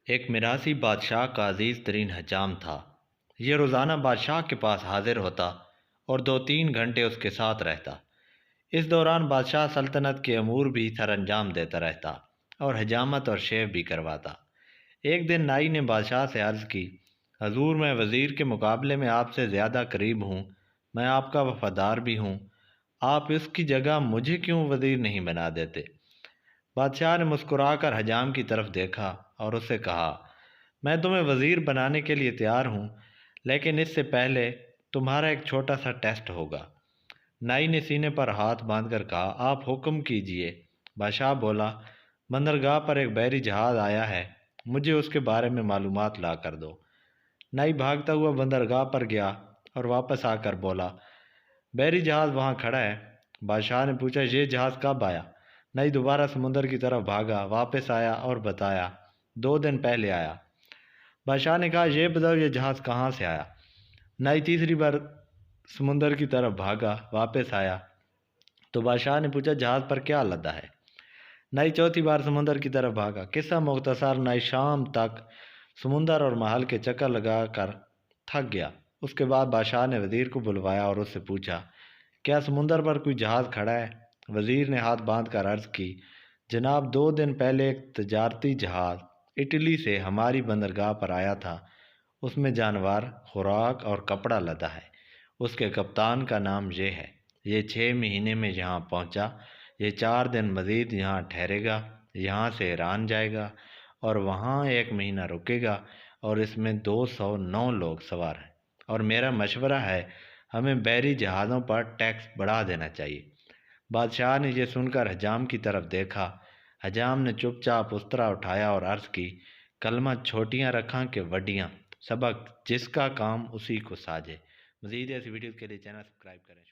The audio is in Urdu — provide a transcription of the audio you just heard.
ایک میراثی بادشاہ کا عزیز ترین حجام تھا۔ یہ روزانہ بادشاہ کے پاس حاضر ہوتا اور 2-3 گھنٹے اس کے ساتھ رہتا۔ اس دوران بادشاہ سلطنت کے امور بھی سر انجام دیتا رہتا اور حجامت اور شیو بھی کرواتا۔ ایک دن نائی نے بادشاہ سے عرض کی، حضور، میں وزیر کے مقابلے میں آپ سے زیادہ قریب ہوں، میں آپ کا وفادار بھی ہوں، آپ اس کی جگہ مجھے کیوں وزیر نہیں بنا دیتے؟ بادشاہ نے مسکرا کر حجام کی طرف دیکھا اور اس سے کہا، میں تمہیں وزیر بنانے کے لیے تیار ہوں، لیکن اس سے پہلے تمہارا ایک چھوٹا سا ٹیسٹ ہوگا۔ نائی نے سینے پر ہاتھ باندھ کر کہا، آپ حکم کیجئے۔ بادشاہ بولا، بندرگاہ پر ایک بحری جہاز آیا ہے، مجھے اس کے بارے میں معلومات لا کر دو۔ نائی بھاگتا ہوا بندرگاہ پر گیا اور واپس آ کر بولا، بحری جہاز وہاں کھڑا ہے۔ بادشاہ نے پوچھا، یہ جہاز کب آیا؟ نائی دوبارہ سمندر کی طرف بھاگا، واپس آیا اور بتایا، 2 دن پہلے آیا۔ بادشاہ نے کہا، یہ بتاؤ یہ جہاز کہاں سے آیا؟ نائی تیسری بار سمندر کی طرف بھاگا، واپس آیا تو بادشاہ نے پوچھا، جہاز پر کیا لدا ہے؟ نائی چوتھی بار سمندر کی طرف بھاگا۔ قصہ مختصر، نائی شام تک سمندر اور محل کے چکر لگا کر تھک گیا۔ اس کے بعد بادشاہ نے وزیر کو بلوایا اور اس سے پوچھا، کیا سمندر پر کوئی جہاز کھڑا ہے؟ وزیر نے ہاتھ باندھ کر عرض کی، جناب، 2 دن پہلے ایک تجارتی جہاز اٹلی سے ہماری بندرگاہ پر آیا تھا، اس میں جانور، خوراک اور کپڑا لدا ہے۔ اس کے کپتان کا نام یہ ہے، یہ 6 مہینے میں یہاں پہنچا، یہ 4 دن مزید یہاں ٹھہرے گا، یہاں سے ایران جائے گا اور وہاں 1 مہینہ رکے گا، اور اس میں 209 لوگ سوار ہیں، اور میرا مشورہ ہے ہمیں بحری جہازوں پر ٹیکس بڑھا دینا چاہیے۔ بادشاہ نے یہ سن کر حجام کی طرف دیکھا۔ حجام نے چپ چاپ استرا اٹھایا اور عرض کی، کلمہ چھوٹیاں رکھاں کہ وڈیاں، سبق جس کا کام اسی کو ساجے۔ مزید ایسی ویڈیوز کے لیے چینل سبسکرائب کریں۔